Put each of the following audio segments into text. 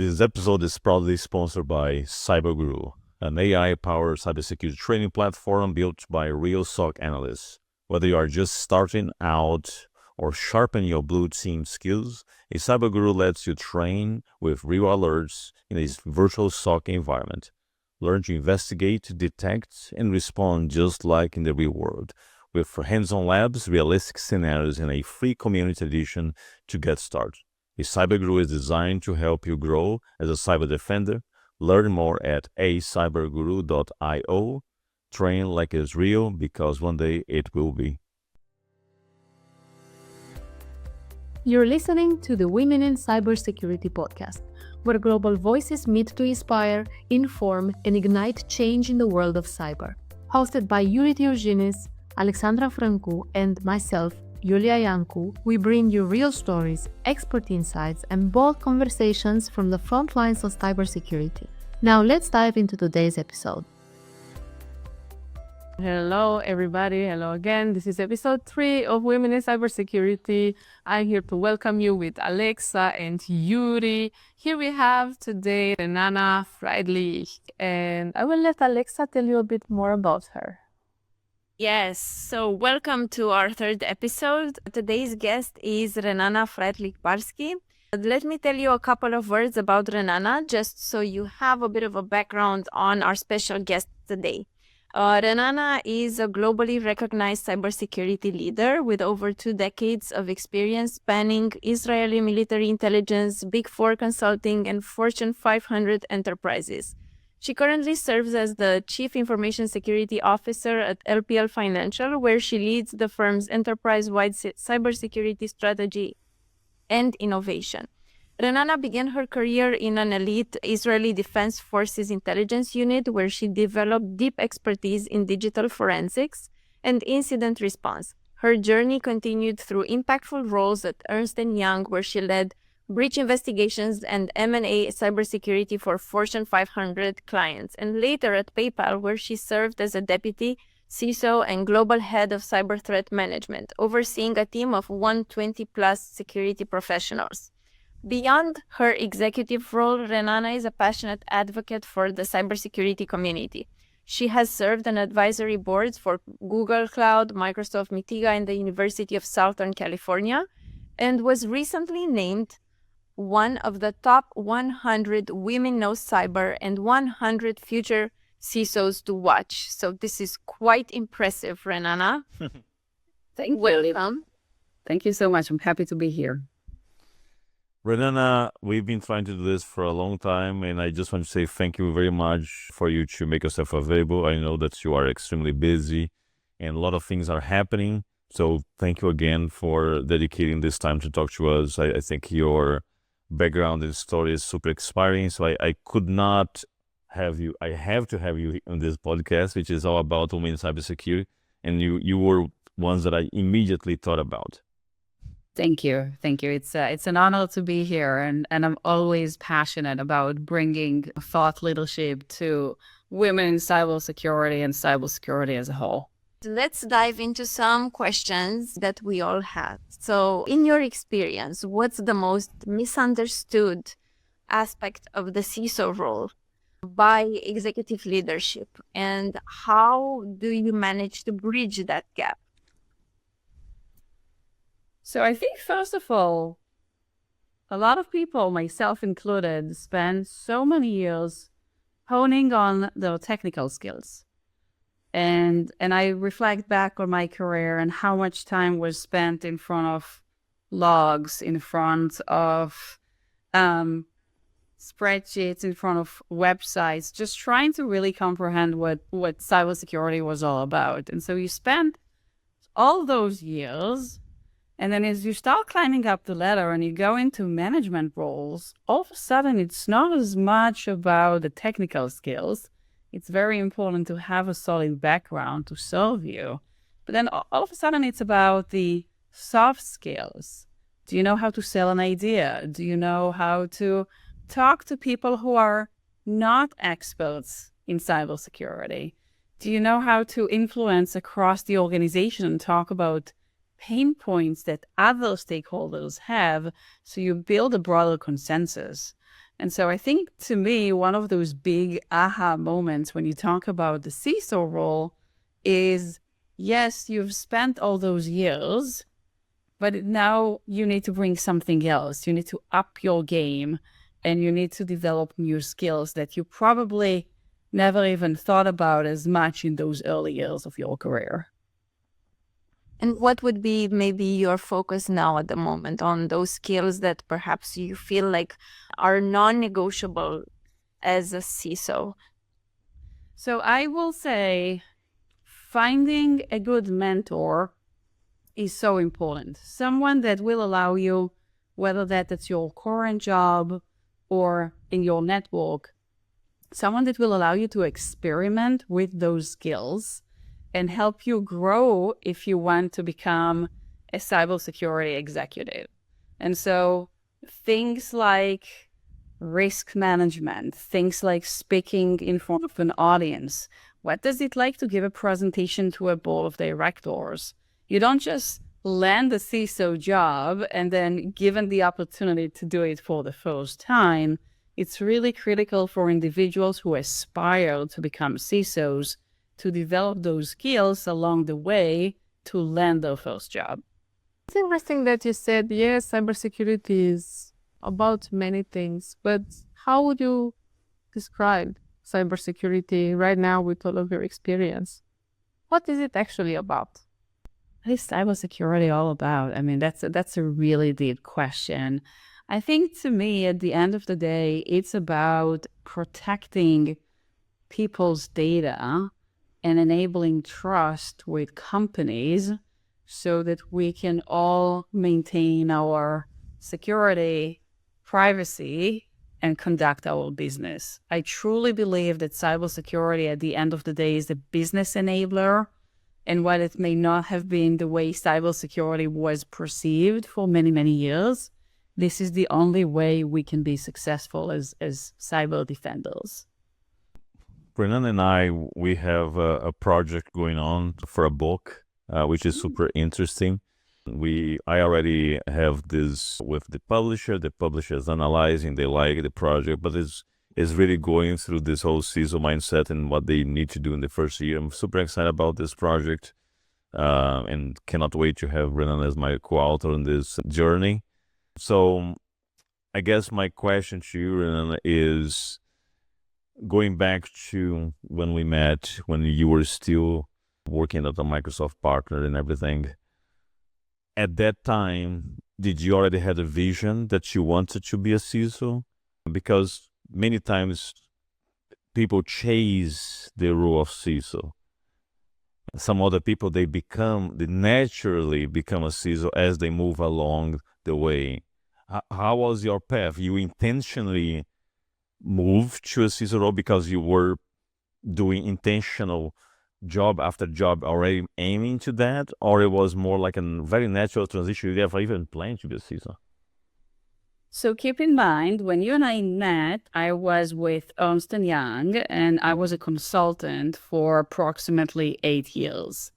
This episode is proudly sponsored by CyberGuru, an AI-powered cybersecurity training platform built by real SOC analysts. Whether you are just starting out or sharpening your blue team skills, a CyberGuru lets you train with real alerts in a virtual SOC environment. Learn to investigate, detect, and respond just like in the real world, with hands-on labs, realistic scenarios, and a free community edition to get started. A CyberGuru is designed to help you grow as a cyber defender. Learn more at acyberguru.io. Train like it's real, because one day it will be. You're listening to the Women in Cybersecurity Podcast, where global voices meet to inspire, inform, and ignite change in the world of cyber. Hosted by Yuri Diogenes, Alexandra Francu, and myself, Yulia Iancu, we bring you real stories, expert insights, and bold conversations from the front lines of cybersecurity. Now let's dive into today's episode. Hello, everybody. Hello again. This is episode 3 of Women in Cybersecurity. I'm here to welcome you with Alexa and Yuri. Here we have today Renana Friedlich, and I will let Alexa tell you a bit more about her. Yes, so welcome to our third episode. Today's guest is Renana Friedlich Barsky. Let me tell you a couple of words about Renana, just so you have a bit of a background on our special guest today. Renana is a globally recognized cybersecurity leader with over 2 decades of experience spanning Israeli military intelligence, Big Four consulting, and Fortune 500 enterprises. She currently serves as the Chief Information Security Officer at LPL Financial, where she leads the firm's enterprise-wide cybersecurity strategy and innovation. Renana began her career in an elite Israeli Defense Forces intelligence unit, where she developed deep expertise in digital forensics and incident response. Her journey continued through impactful roles at Ernst & Young, where she led breach investigations and M&A cybersecurity for Fortune 500 clients, and later at PayPal, where she served as a deputy CISO and global head of cyber threat management, overseeing a team of 120-plus security professionals. Beyond her executive role, Renana is a passionate advocate for the cybersecurity community. She has served on advisory boards for Google Cloud, Microsoft Mitiga, and the University of Southern California, and was recently named one of the top 100 Women Know Cyber and 100 future CISOs to watch. So this is quite impressive, Renana. Thank you. Welcome. Thank you so much. I'm happy to be here. Renana, we've been trying to do this for a long time, and I just want to say thank you very much for you to make yourself available. I know that you are extremely busy and a lot of things are happening. So thank you again for dedicating this time to talk to us. I think your background and story is super inspiring. So I could not have you, I have to have you on this podcast, which is all about women in cybersecurity. And you were ones that I immediately thought about. Thank you. Thank you. It's an honor to be here. And I'm always passionate about bringing thought leadership to women in cybersecurity and cybersecurity as a whole. Let's dive into some questions that we all have. So in your experience, what's the most misunderstood aspect of the CISO role by executive leadership, and how do you manage to bridge that gap? So I think, first of all, a lot of people, myself included, spend so many years honing on their technical skills. And I reflect back on my career and how much time was spent in front of logs, in front of spreadsheets, in front of websites, just trying to really comprehend what cybersecurity was all about. And so you spend all those years, and then as you start climbing up the ladder and you go into management roles, all of a sudden it's not as much about the technical skills. It's very important to have a solid background to serve you. But then all of a sudden it's about the soft skills. Do you know how to sell an idea? Do you know how to talk to people who are not experts in cybersecurity? Do you know how to influence across the organization and talk about pain points that other stakeholders have, so you build a broader consensus? And so I think, to me, one of those big aha moments when you talk about the CISO role is, yes, you've spent all those years, but now you need to bring something else. You need to up your game, and you need to develop new skills that you probably never even thought about as much in those early years of your career. And what would be maybe your focus now at the moment on those skills that perhaps you feel like are non-negotiable as a CISO? So I will say finding a good mentor is so important. Someone that will allow you, whether that's your current job or in your network, someone that will allow you to experiment with those skills and help you grow if you want to become a cybersecurity executive. And so things like risk management, things like speaking in front of an audience. What does it like to give a presentation to a board of directors? You don't just land a CISO job and then given the opportunity to do it for the first time. It's really critical for individuals who aspire to become CISOs to develop those skills along the way to land their first job. It's interesting that you said, yes, cybersecurity is about many things, but how would you describe cybersecurity right now with all of your experience? What is it actually about? What is cybersecurity all about? I mean, that's a really deep question. I think, to me, at the end of the day, it's about protecting people's data and enabling trust with companies so that we can all maintain our security, privacy, and conduct our business. I truly believe that cybersecurity at the end of the day is a business enabler. And while it may not have been the way cybersecurity was perceived for many, many years, this is the only way we can be successful as cyber defenders. Renana and I, we have a project going on for a book, which is super interesting. I already have this with the publisher. The publisher is analyzing, they like the project, but it's really going through this whole CISO mindset and what they need to do in the first year. I'm super excited about this project and cannot wait to have Renana as my co-author in this journey. So I guess my question to you, Renana, is going back to when we met, when you were still working at a Microsoft partner and everything. At that time, did you already have a vision that you wanted to be a CISO? Because many times people chase the role of CISO. Some other people, they naturally become a CISO as they move along the way. How was your path? You intentionally moved to a CISO role because you were doing intentional job after job already aiming to that, or it was more like a very natural transition? You never even planned to be a CISO? So keep in mind, when you and I met, I was with Ernst & Young, and I was a consultant for approximately 8 years.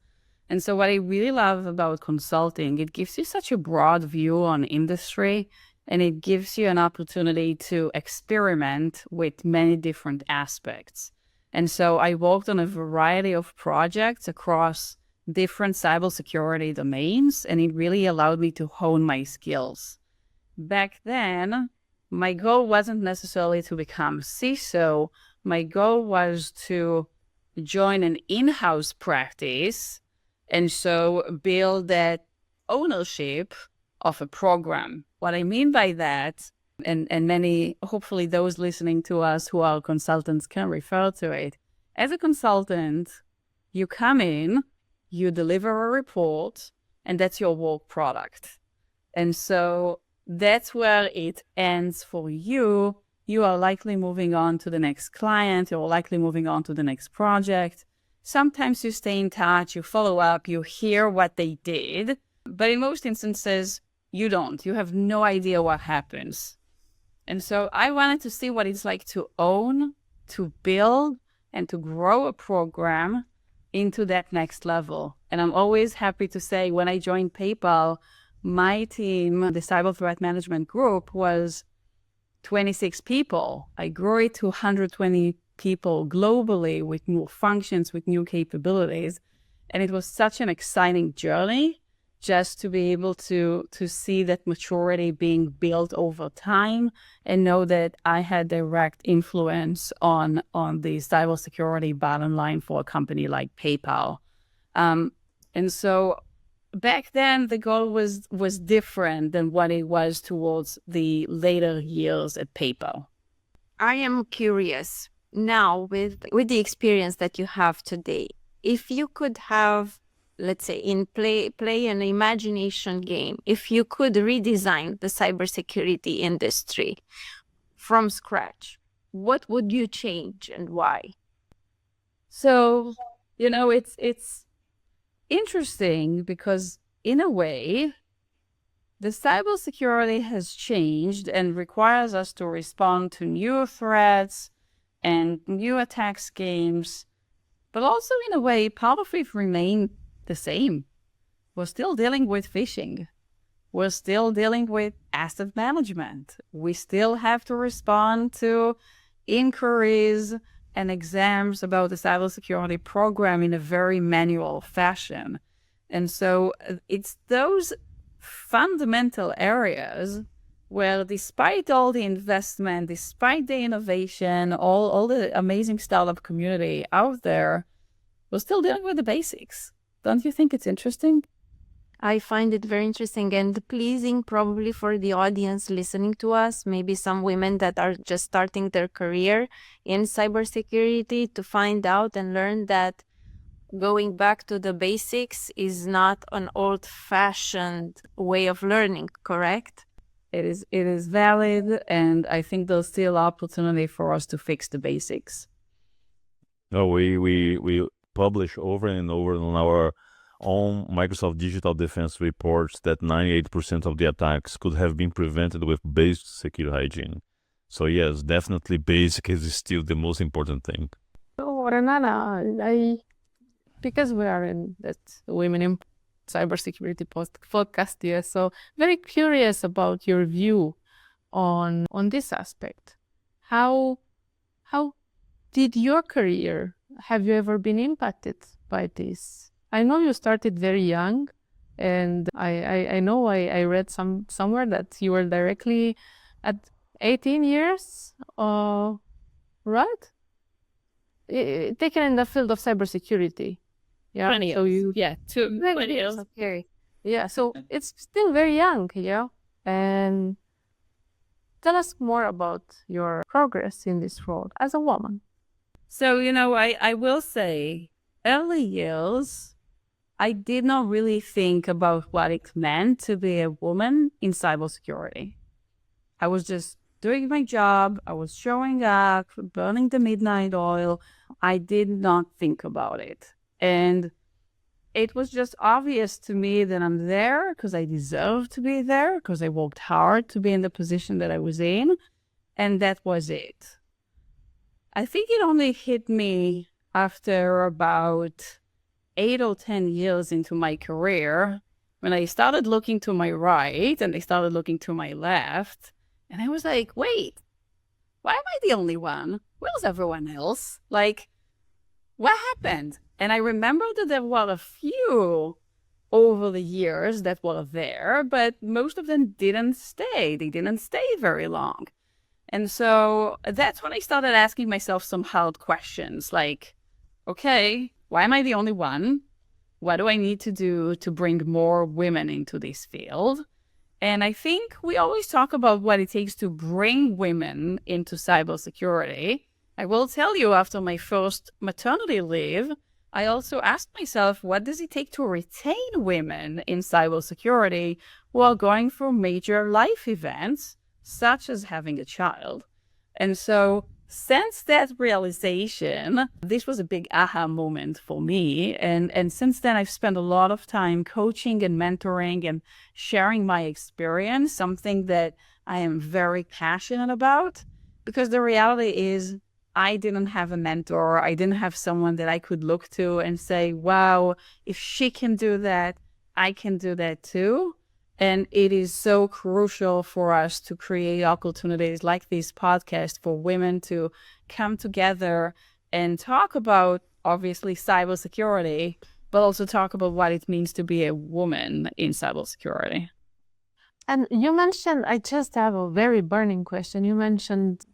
And so what I really love about consulting, it gives you such a broad view on industry, and it gives you an opportunity to experiment with many different aspects. And so I worked on a variety of projects across different cybersecurity domains, and it really allowed me to hone my skills. Back then, my goal wasn't necessarily to become CISO. My goal was to join an in-house practice and so build that ownership of a program. What I mean by that, and many, hopefully those listening to us who are consultants can refer to it. As a consultant, you come in, you deliver a report, and that's your work product. And so that's where it ends for you. You are likely moving on to the next client, you're likely moving on to the next project. Sometimes you stay in touch, you follow up, you hear what they did, but in most instances, you don't. You have no idea what happens. And so I wanted to see what it's like to own, to build, and to grow a program into that next level. And I'm always happy to say when I joined PayPal, my team, the Cyber Threat Management Group, was 26 people. I grew it to 120 people globally with new functions, with new capabilities. And it was such an exciting journey just to be able to see that maturity being built over time and know that I had direct influence on the cybersecurity bottom line for a company like PayPal. And so back then, the goal was different than what it was towards the later years at PayPal. I am curious now with the experience that you have today. If you could have, let's say, play an imagination game, if you could redesign the cybersecurity industry from scratch, what would you change and why? So, it's interesting because in a way, the cybersecurity has changed and requires us to respond to new threats and new attack schemes. But also, in a way, part of it remained the same. We're still dealing with phishing. We're still dealing with asset management. We still have to respond to inquiries and exams about the cybersecurity program in a very manual fashion. And so it's those fundamental areas where, despite all the investment, despite the innovation, all the amazing startup community out there, we're still dealing with the basics. Don't you think it's interesting? I find it very interesting and pleasing probably for the audience listening to us, maybe some women that are just starting their career in cybersecurity, to find out and learn that going back to the basics is not an old-fashioned way of learning, correct? It is valid, and I think there's still opportunity for us to fix the basics. No, we publish over and over on our own Microsoft Digital Defense reports that 98% of the attacks could have been prevented with basic security hygiene. So yes, definitely basic is still the most important thing. So Renana, because we are in that Women in Cybersecurity podcast, yes, so very curious about your view on this aspect. How did your career, have you ever been impacted by this? I know you started very young, and I know I read somewhere that you were directly at 18 years, right? Taken in the field of cybersecurity. Yeah. 20 years. So you, Yeah, 20 years. Okay. Yeah. So it's still very young, yeah. And tell us more about your progress in this role as a woman. So, I will say, early years, I did not really think about what it meant to be a woman in cybersecurity. I was just doing my job. I was showing up, burning the midnight oil. I did not think about it. And it was just obvious to me that I'm there because I deserve to be there, because I worked hard to be in the position that I was in. And that was it. I think it only hit me after about 8 or 10 years into my career when I started looking to my right and I started looking to my left. And I was like, wait, why am I the only one? Where's everyone else? Like, what happened? And I remember that there were a few over the years that were there, but most of them didn't stay. They didn't stay very long. And so that's when I started asking myself some hard questions like, okay, why am I the only one? What do I need to do to bring more women into this field? And I think we always talk about what it takes to bring women into cybersecurity. I will tell you, after my first maternity leave, I also asked myself, what does it take to retain women in cybersecurity who are going through major life events, such as having a child? And so since that realization, this was a big aha moment for me. And since then, I've spent a lot of time coaching and mentoring and sharing my experience, something that I am very passionate about, because the reality is I didn't have a mentor. I didn't have someone that I could look to and say, wow, if she can do that, I can do that too. And it is so crucial for us to create opportunities like this podcast for women to come together and talk about, obviously, cybersecurity, but also talk about what it means to be a woman in cybersecurity. And you mentioned, I just have a very burning question. You mentioned,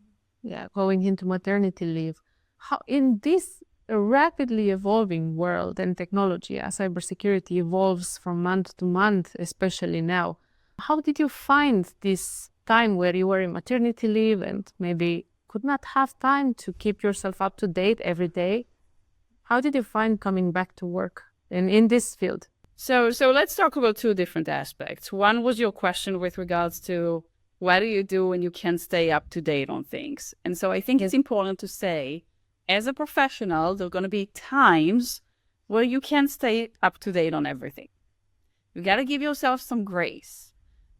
going into maternity leave. How in this rapidly evolving world and technology, as cybersecurity evolves from month to month, especially now, how did you find this time where you were in maternity leave and maybe could not have time to keep yourself up to date every day? How did you find coming back to work in this field? So let's talk about two different aspects. One was your question with regards to what do you do when you can't stay up to date on things? And so I think it's important to say, as a professional, there are going to be times where you can't stay up to date on everything. You got to give yourself some grace.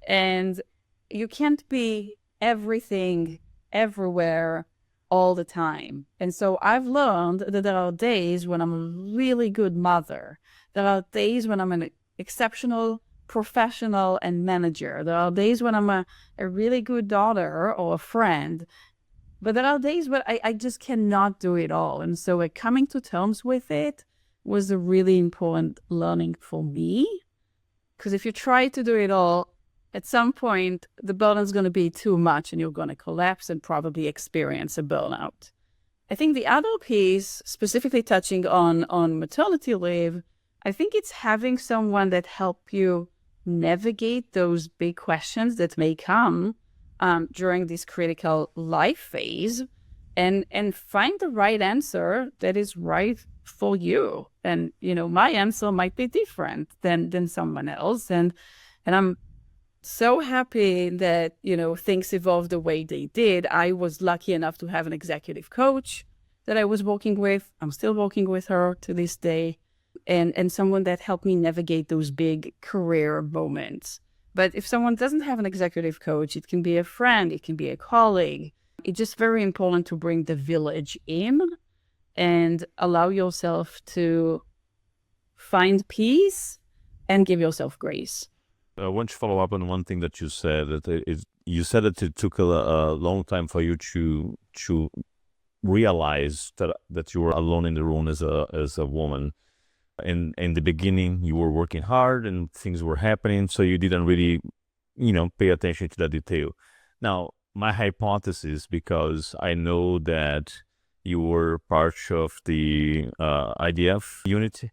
And you can't be everything, everywhere, all the time. And so I've learned that there are days when I'm a really good mother. There are days when I'm an exceptional professional and manager. There are days when I'm a really good daughter or a friend. But there are days where I just cannot do it all. And so coming to terms with it was a really important learning for me. Because if you try to do it all, at some point, the burden's going to be too much and you're going to collapse and probably experience a burnout. I think the other piece, specifically touching on maternity leave, I think it's having someone that help you navigate those big questions that may come during this critical life phase and find the right answer that is right for you. And, my answer might be different than someone else. And I'm so happy that, things evolved the way they did. I was lucky enough to have an executive coach that I was working with. I'm still working with her to this day. And someone that helped me navigate those big career moments. But if someone doesn't have an executive coach, it can be a friend, it can be a colleague. It's just very important to bring the village in and allow yourself to find peace and give yourself grace. I want to follow up on one thing that you said. You said that it took a long time for you to realize that you were alone in the room as a woman. In the beginning, you were working hard and things were happening, so you didn't really, pay attention to that detail. Now, my hypothesis, because I know that you were part of the IDF unit,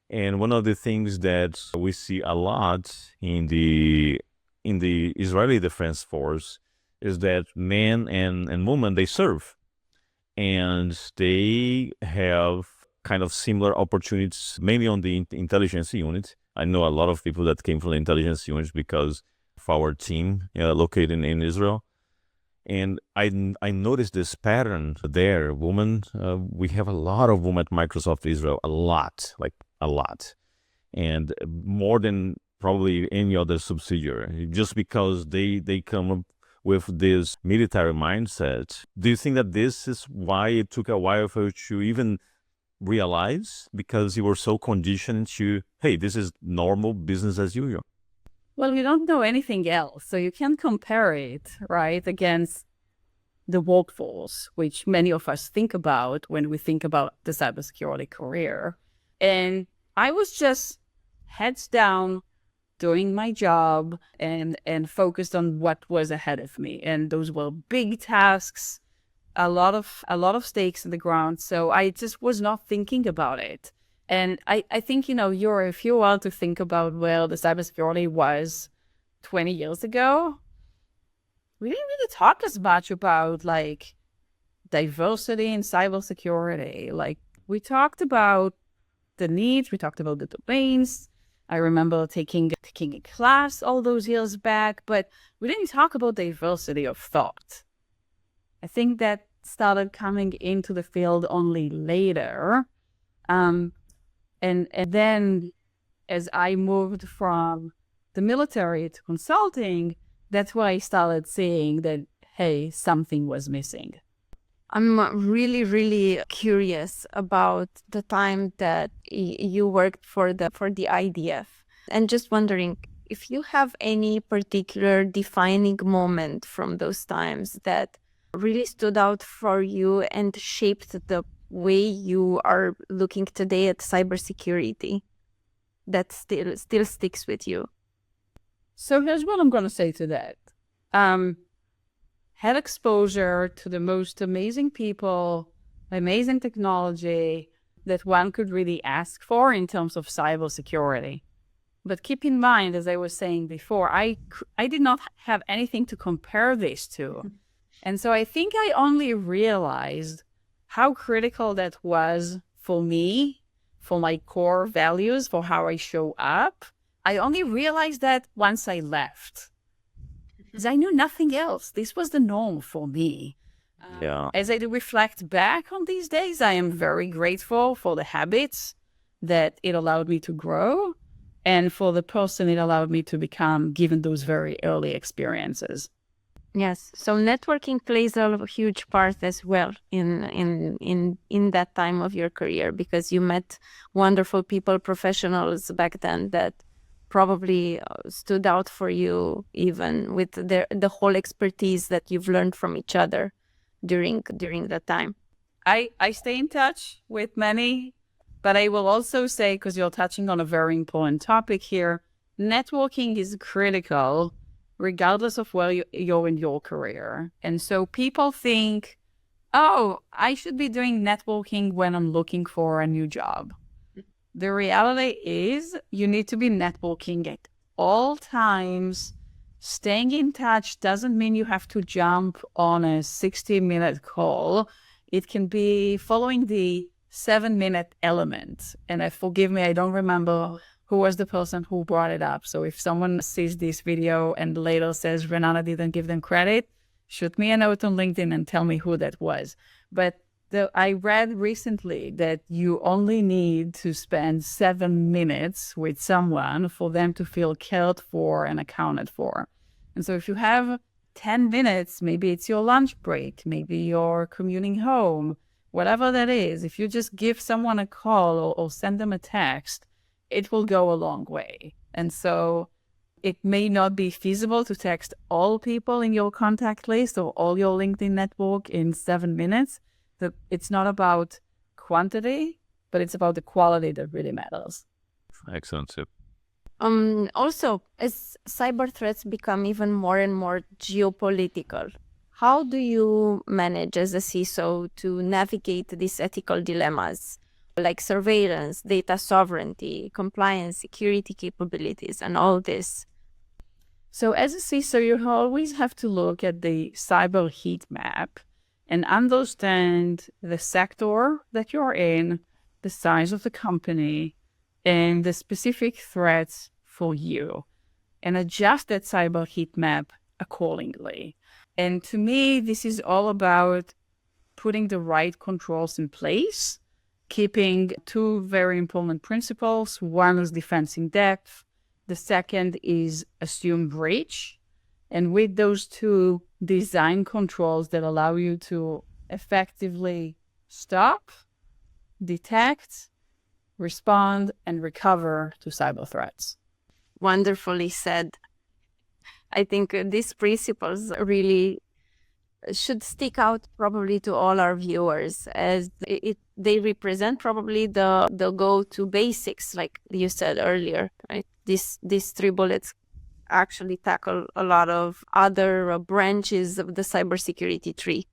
and one of the things that we see a lot in the Israeli Defense Force is that men and women, they serve, and they have kind of similar opportunities, mainly on the intelligence unit. I know a lot of people that came from the intelligence unit because of our team located in Israel. And I noticed this pattern there. Women, we have a lot of women at Microsoft Israel, a lot. And more than probably any other subsidiary, just because they come up with this military mindset. Do you think that this is why it took a while for you to even realize, because you were so conditioned to, hey, this is normal business as usual? Well, you don't know anything else, so you can't compare it, right, against the workforce, which many of us think about when we think about the cybersecurity career. And I was just heads down, doing my job and focused on what was ahead of me. And those were big tasks, a lot of stakes in the ground. So I just was not thinking about it. And I think, if you want to think about where the cybersecurity was 20 years ago, we didn't really talk as much about like diversity in cybersecurity. Like we talked about the needs, we talked about the domains. I remember taking a class all those years back, but we didn't talk about diversity of thought. I think that started coming into the field only later. And then as I moved from the military to consulting, that's where I started seeing that, hey, something was missing. I'm really, really curious about the time that you worked for the IDF, and just wondering, if you have any particular defining moment from those times that really stood out for you and shaped the way you are looking today at cybersecurity, that still sticks with you. So here's what I'm going to say to that. Had exposure to the most amazing people, amazing technology that one could really ask for in terms of cybersecurity. But keep in mind, as I was saying before, I did not have anything to compare this to. And so I think I only realized how critical that was for me, for my core values, for how I show up. I only realized that once I left, because I knew nothing else. This was the norm for me. Yeah. As I reflect back on these days, I am very grateful for the habits that it allowed me to grow and for the person it allowed me to become, given those very early experiences. Yes, so networking plays a huge part as well in that time of your career, because you met wonderful people, professionals back then that probably stood out for you, even with the whole expertise that you've learned from each other during that time. I stay in touch with many, but I will also say, because you're touching on a very important topic here, networking is critical regardless of where you're in your career. And so people think, oh, I should be doing networking when I'm looking for a new job. The reality is you need to be networking at all times. Staying in touch doesn't mean you have to jump on a 60-minute call. It can be following the 7-minute element. And forgive me, I don't remember who was the person who brought it up. So if someone sees this video and later says Renana didn't give them credit, shoot me a note on LinkedIn and tell me who that was. But I read recently that you only need to spend 7 minutes with someone for them to feel cared for and accounted for. And so if you have 10 minutes, maybe it's your lunch break, maybe you're commuting home, whatever that is, if you just give someone a call or send them a text, it will go a long way. And so it may not be feasible to text all people in your contact list or all your LinkedIn network in 7 minutes. It's not about quantity, but it's about the quality that really matters. Excellent tip. Also, as cyber threats become even more and more geopolitical, how do you manage as a CISO to navigate these ethical dilemmas like surveillance, data sovereignty, compliance, security capabilities, and all this? So as a CISO, you always have to look at the cyber heat map and understand the sector that you're in, the size of the company, and the specific threats for you, and adjust that cyber heat map accordingly. And to me, this is all about putting the right controls in place, keeping two very important principles. One is defense in depth. The second is assume breach. And with those two, design controls that allow you to effectively stop, detect, respond, and recover to cyber threats. Wonderfully said. I think these principles really should stick out probably to all our viewers, as they represent probably the go-to basics, like you said earlier, right? These 3 bullets actually tackle a lot of other branches of the cybersecurity tree.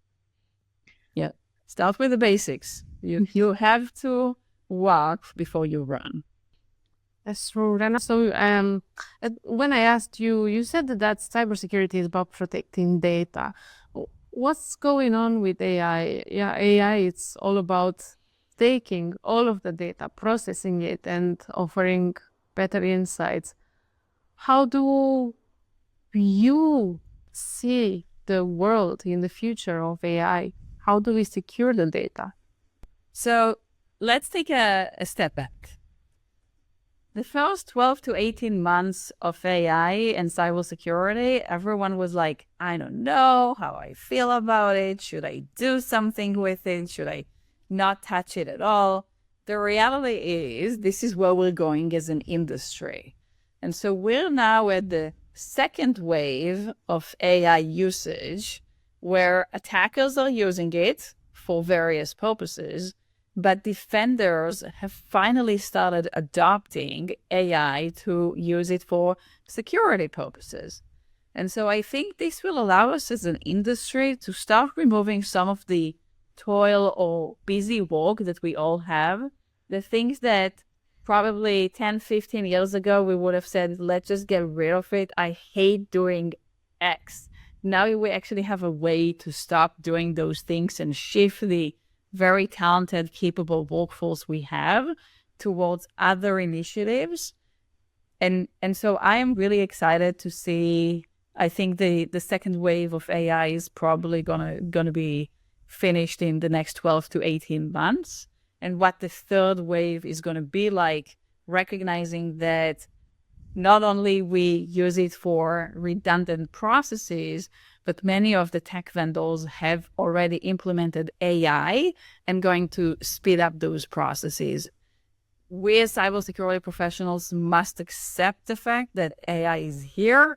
Yeah, start with the basics. You have to walk before you run. That's true, Rena. So when I asked you, you said that cybersecurity is about protecting data. What's going on with AI? Yeah, AI, it's all about taking all of the data, processing it, and offering better insights. How do you see the world in the future of AI? How do we secure the data? So let's take a step back. The first 12 to 18 months of AI and cybersecurity, everyone was like, I don't know how I feel about it. Should I do something with it? Should I not touch it at all? The reality is this is where we're going as an industry. And so we're now at the second wave of AI usage where attackers are using it for various purposes, but defenders have finally started adopting AI to use it for security purposes. And so I think this will allow us as an industry to start removing some of the toil or busy work that we all have, the things that probably 10, 15 years ago, we would have said, let's just get rid of it. I hate doing X. Now we actually have a way to stop doing those things and shift the very talented, capable workforce we have towards other initiatives. And so I am really excited to see, I think the second wave of AI is probably gonna be finished in the next 12 to 18 months. And what the third wave is going to be like, recognizing that not only we use it for redundant processes, but many of the tech vendors have already implemented AI and going to speed up those processes. We as cybersecurity professionals must accept the fact that AI is here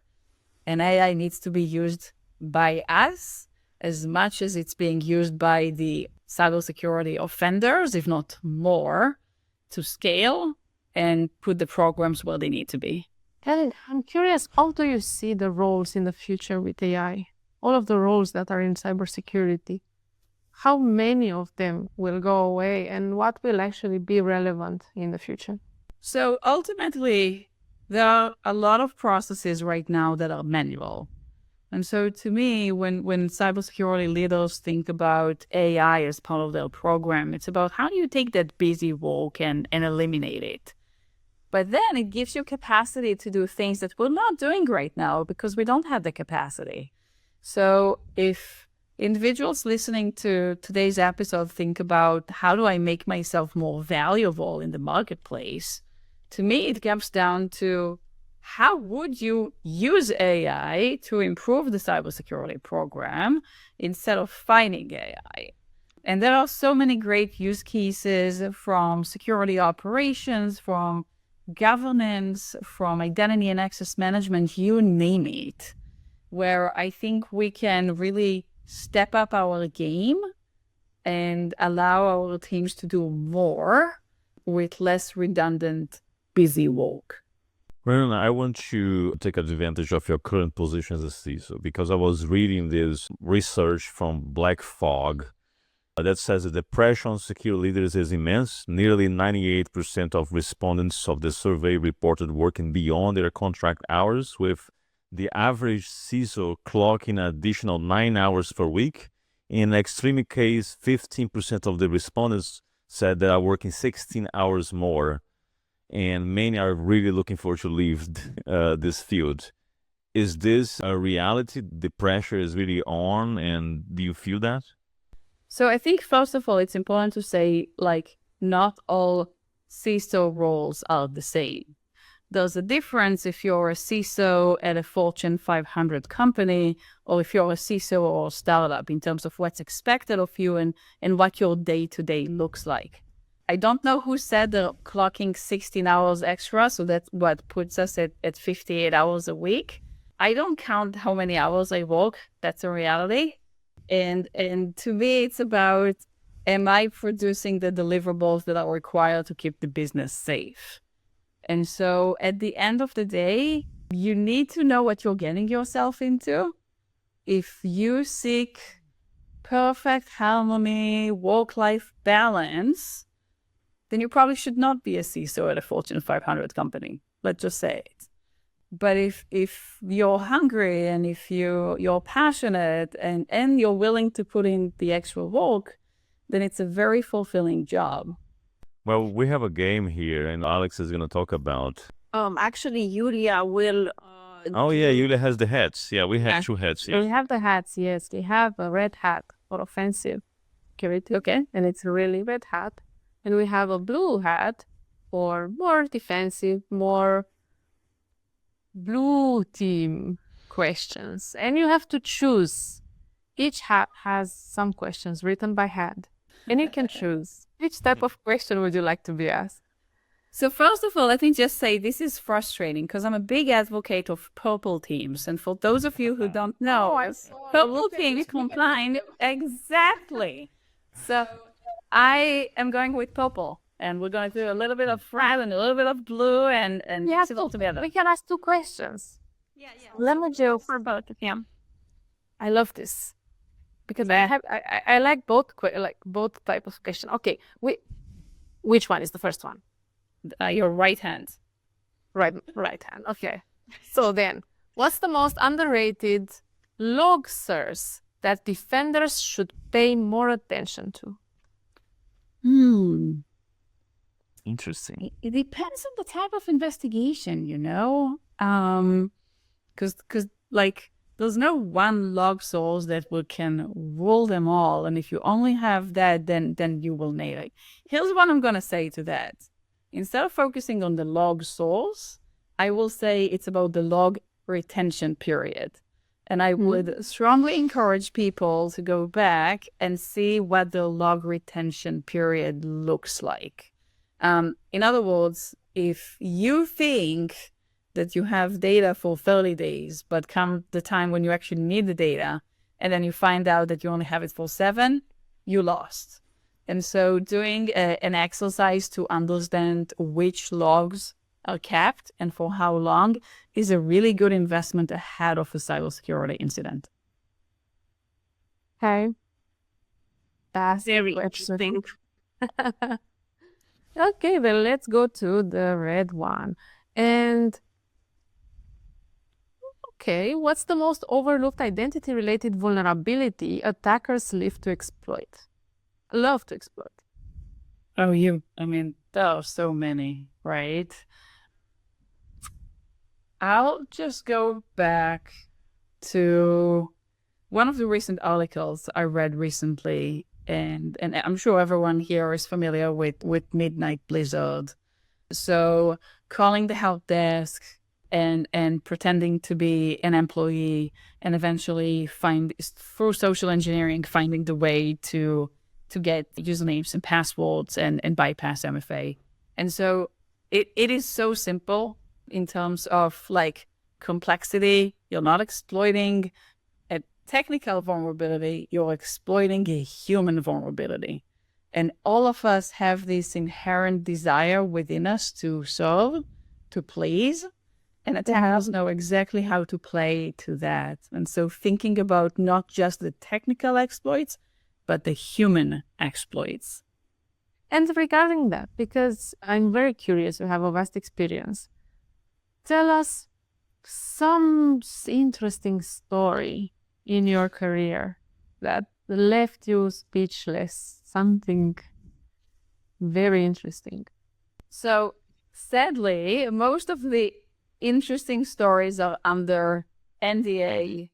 and AI needs to be used by us as much as it's being used by the cybersecurity offenders, if not more, to scale and put the programs where they need to be. Helen, I'm curious, how do you see the roles in the future with AI? All of the roles that are in cybersecurity, how many of them will go away and what will actually be relevant in the future? So ultimately, there are a lot of processes right now that are manual. And so to me, when cybersecurity leaders think about AI as part of their program, it's about how do you take that busy work and eliminate it. But then it gives you capacity to do things that we're not doing right now because we don't have the capacity. So if individuals listening to today's episode think about how do I make myself more valuable in the marketplace, to me, it comes down to how would you use AI to improve the cybersecurity program instead of fighting AI? And there are so many great use cases from security operations, from governance, from identity and access management, you name it, where I think we can really step up our game and allow our teams to do more with less redundant, busy work. Renana, I want to take advantage of your current position as a CISO because I was reading this research from Black Fog that says that the pressure on security leaders is immense. Nearly 98% of respondents of the survey reported working beyond their contract hours, with the average CISO clocking an additional 9 hours per week. In an extreme case, 15% of the respondents said they are working 16 hours more. And many are really looking forward to leave this field. Is this a reality? The pressure is really on, and do you feel that? So I think, first of all, it's important to say, not all CISO roles are the same. There's a difference if you're a CISO at a Fortune 500 company or if you're a CISO or a startup in terms of what's expected of you and what your day-to-day looks like. I don't know who said they're clocking 16 hours extra, so that's what puts us at 58 hours a week. I don't count how many hours I work. That's a reality. And to me, it's about, am I producing the deliverables that are required to keep the business safe? And so at the end of the day, you need to know what you're getting yourself into. If you seek perfect harmony, work-life balance, then you probably should not be a CISO at a Fortune 500 company. Let's just say it. But if you're hungry and if you're passionate and you're willing to put in the extra work, then it's a very fulfilling job. Well, we have a game here, and Alex is going to talk about. Actually, Yulia will. Oh yeah, Yulia has the hats. Yeah, we have two hats here. We have the hats, yes. We have a red hat for offensive security, okay, and it's a really red hat. And we have a blue hat for more defensive, more blue team questions. And you have to choose. Each hat has some questions written by hand. And you can choose. Which type of question would you like to be asked? So first of all, let me just say this is frustrating because I'm a big advocate of purple teams. And for those of you who don't know, purple teams comply exactly. So I am going with purple. And we're going to do a little bit of red and a little bit of blue and Yeah, sit all together. we can ask 2 questions. Yeah. Let me do For both of you. I love this because I like both both type of question. Okay, which one is the first one? Your right hand. Right hand. Okay. So then, what's the most underrated log source that defenders should pay more attention to? Interesting. It depends on the type of investigation, because like there's no one log source that can rule them all, and if you only have that, then you will nail it. Here's what I'm gonna say to that: instead of focusing on the log source, I will say it's about the log retention period, and I would strongly encourage people to go back and see what the log retention period looks like. In other words, if you think that you have data for 30 days, but come the time when you actually need the data, and then you find out that you only have it for 7, you lost. And so doing an exercise to understand which logs are kept and for how long is a really good investment ahead of a cybersecurity incident. Okay. That's Very interesting. Okay, then let's go to the red one. And okay, what's the most overlooked identity-related vulnerability attackers love to exploit? I mean, there are so many, right? I'll just go back to one of the recent articles I read recently, and I'm sure everyone here is familiar with Midnight Blizzard. So calling the help desk and pretending to be an employee, and eventually through social engineering, finding the way to get usernames and passwords and bypass MFA. And so it is so simple in terms of like complexity. You're not exploiting a technical vulnerability, you're exploiting a human vulnerability. And all of us have this inherent desire within us to serve, to please, and attackers know exactly how to play to that. And so thinking about not just the technical exploits, but the human exploits. And regarding that, because I'm very curious, you have a vast experience, tell us some interesting story in your career that left you speechless, something very interesting. So sadly, most of the interesting stories are under NDA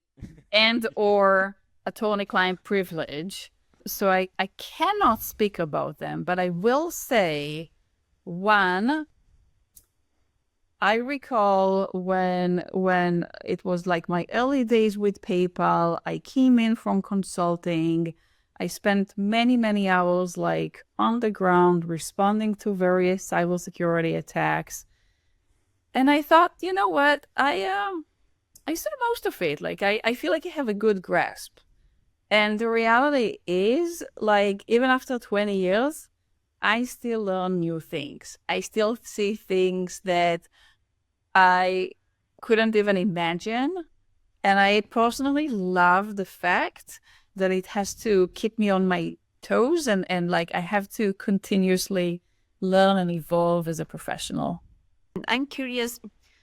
and or attorney-client privilege. So I cannot speak about them, but I will say one, I recall when it was like my early days with PayPal, I came in from consulting. I spent many hours like on the ground responding to various cybersecurity attacks. And I thought, you know what? I saw most of it. Like I feel like I have a good grasp. And the reality is, like, even after 20 years, I still learn new things. I still see things that I couldn't even imagine. And I personally love the fact that it has to keep me on my toes and like I have to continuously learn and evolve as a professional. I'm curious,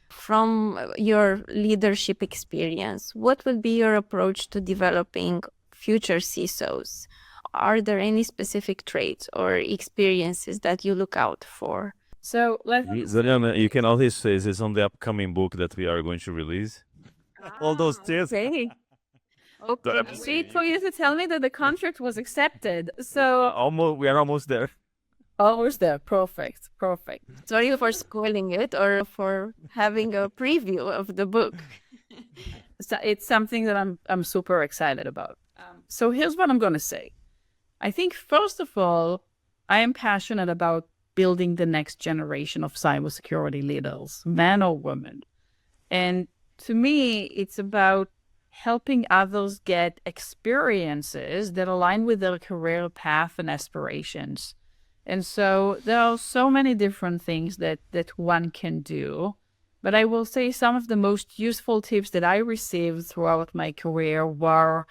from your leadership experience, what would be your approach to developing future CISOs? Are there any specific traits or experiences that you look out for? So Zoriana, you can always say this on the upcoming book that we are going to release. All those tips. okay. Sweet for you to tell me that the contract was accepted. So We are almost there. almost there. Perfect. Sorry for spoiling it or for having a preview of the book. So it's something that I'm super excited about. So here's what I'm going to say. I think, first of all, I am passionate about building the next generation of cybersecurity leaders, men or women. And to me, it's about helping others get experiences that align with their career path and aspirations. And so there are so many different things that one can do. But I will say some of the most useful tips that I received throughout my career were,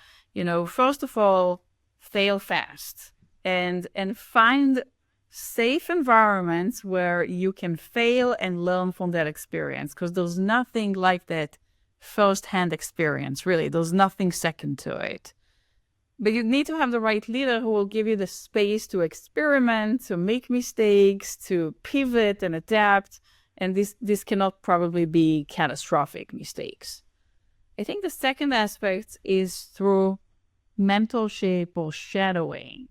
first of all, fail fast and find safe environments where you can fail and learn from that experience, because there's nothing like that first-hand experience, really. There's nothing second to it. But you need to have the right leader who will give you the space to experiment, to make mistakes, to pivot and adapt. And this cannot probably be catastrophic mistakes. I think the second aspect is through mentorship or shadowing.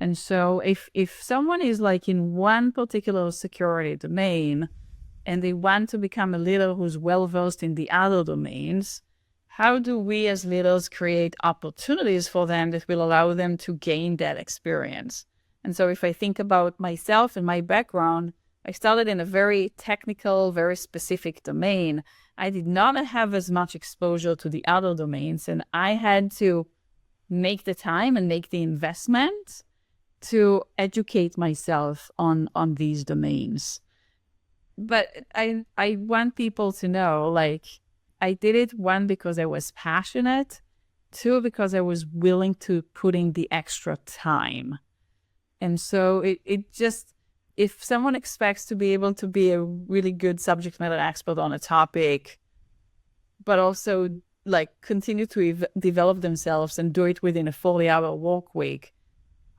And so if someone is like in one particular security domain and they want to become a leader who's well-versed in the other domains, how do we as leaders create opportunities for them that will allow them to gain that experience? And so if I think about myself and my background, I started in a very technical, very specific domain. I did not have as much exposure to the other domains, and I had to make the time and make the investment to educate myself on these domains. But I want people to know, like, I did it, one, because I was passionate, two, because I was willing to put in the extra time. And so it just, if someone expects to be able to be a really good subject matter expert on a topic, but also like continue to develop themselves and do it within a 40-hour work week,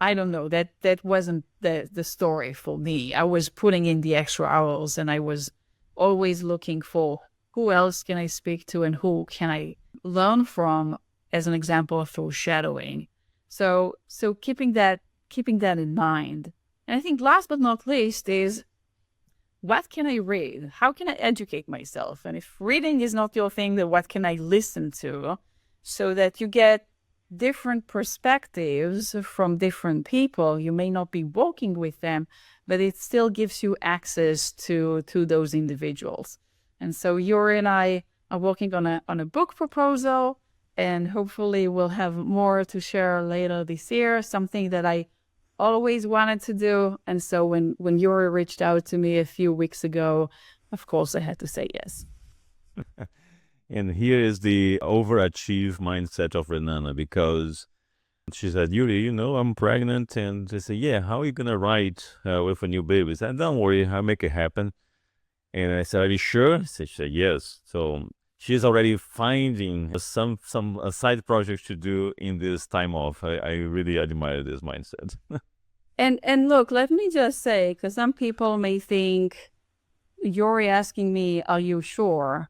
I don't know, that wasn't the story for me. I was putting in the extra hours, and I was always looking for who else can I speak to and who can I learn from, as an example, through shadowing. So keeping that in mind. And I think last but not least is, what can I read? How can I educate myself? And if reading is not your thing, then what can I listen to, so that you get different perspectives from different people? You may not be working with them, but it still gives you access to those individuals. And so Yuri and I are working on a book proposal, and hopefully we'll have more to share later this year, something that I always wanted to do. And so when Yuri reached out to me a few weeks ago, of course I had to say yes. And here is the overachieve mindset of Renana, because she said, Yuri, I'm pregnant. And they said, yeah, how are you going to write with a new baby? I said, don't worry, I'll make it happen. And I said, are you sure? She said, yes. So she's already finding some side projects to do in this time off. I really admire this mindset. And look, let me just say, because some people may think, Yuri asking me, are you sure?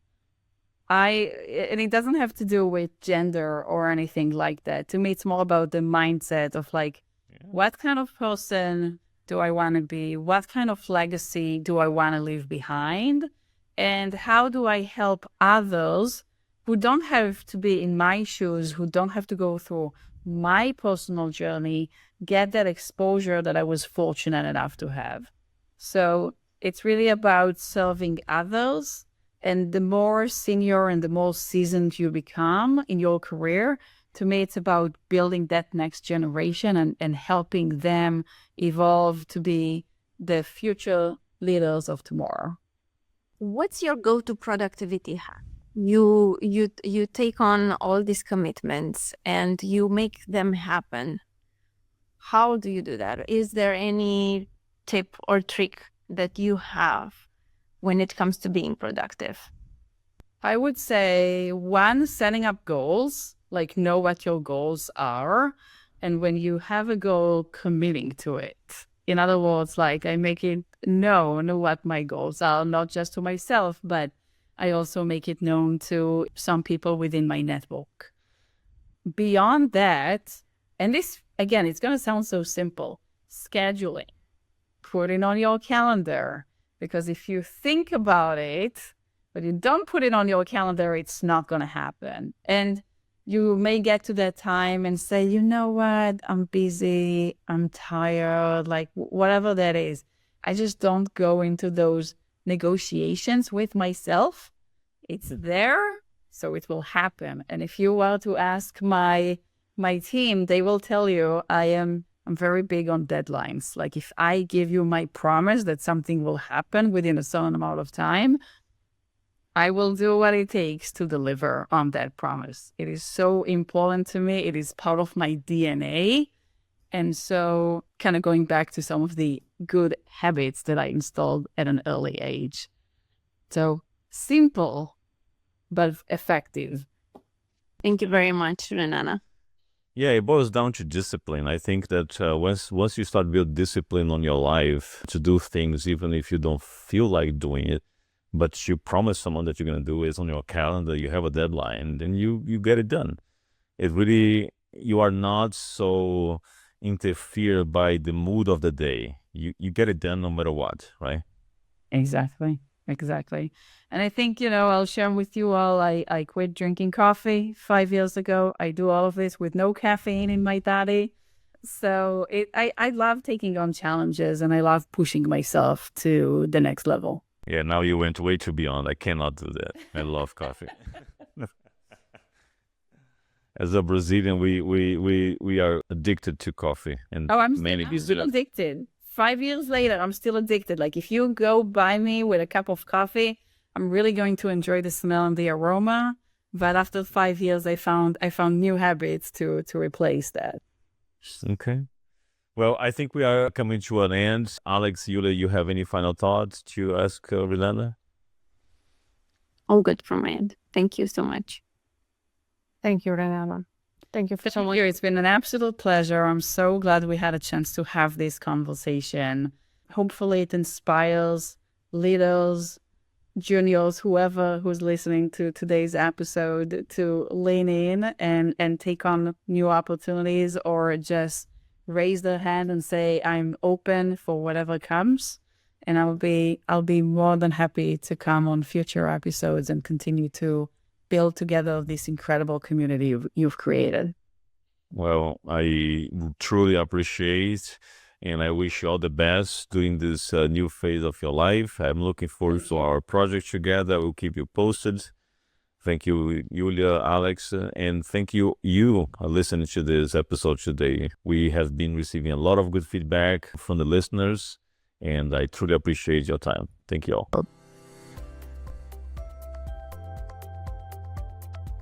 And it doesn't have to do with gender or anything like that. To me, it's more about the mindset of like, what kind of person do I want to be? What kind of legacy do I want to leave behind? And how do I help others who don't have to be in my shoes, who don't have to go through my personal journey, get that exposure that I was fortunate enough to have? So it's really about serving others. And the more senior and the more seasoned you become in your career, to me, it's about building that next generation and helping them evolve to be the future leaders of tomorrow. What's your go-to productivity hack? You take on all these commitments and you make them happen. How do you do that? Is there any tip or trick that you have when it comes to being productive? I would say, one, setting up goals, like know what your goals are. And when you have a goal, committing to it. In other words, like I make it known what my goals are, not just to myself, but I also make it known to some people within my network. Beyond that, and this, again, it's going to sound so simple, scheduling, put it on your calendar. Because if you think about it, but you don't put it on your calendar, it's not going to happen. And you may get to that time and say, you know what, I'm busy, I'm tired, like whatever that is. I just don't go into those negotiations with myself. It's there, so it will happen. And if you were to ask my team, they will tell you I'm very big on deadlines. Like if I give you my promise that something will happen within a certain amount of time, I will do what it takes to deliver on that promise. It is so important to me. It is part of my DNA. And so kind of going back to some of the good habits that I installed at an early age. So simple, but effective. Thank you very much, Renana. Yeah, it boils down to discipline. I think that once you start build discipline on your life to do things, even if you don't feel like doing it, but you promise someone that you're going to do it on your calendar, you have a deadline, then you get it done. It really, you are not so interfered by the mood of the day. You get it done no matter what, right? Exactly. And I think, I'll share with you all, I quit drinking coffee 5 years ago. I do all of this with no caffeine in my body. So I love taking on challenges and I love pushing myself to the next level. Yeah, now you went way too beyond. I cannot do that. I love coffee. As a Brazilian, we are addicted to coffee. And I'm many still addicted. 5 years later, I'm still addicted. Like if you go by me with a cup of coffee, I'm really going to enjoy the smell and the aroma. But after 5 years, I found new habits to replace that. Okay. Well, I think we are coming to an end. Alex, Yulia, you have any final thoughts to ask Renana? All good from my end. Thank you so much. Thank you, Renana. Thank you so much. It's been an absolute pleasure. I'm so glad we had a chance to have this conversation. Hopefully it inspires leaders, juniors, who's listening to today's episode to lean in and take on new opportunities or just raise their hand and say, I'm open for whatever comes. And I'll be more than happy to come on future episodes and continue to build together this incredible community you've created. Well, I truly appreciate and I wish you all the best during this new phase of your life. I'm looking forward to our project together. We'll keep you posted. Thank you, Yulia, Alex, and thank you listening to this episode today. We have been receiving a lot of good feedback from the listeners, and I truly appreciate your time. Thank you all.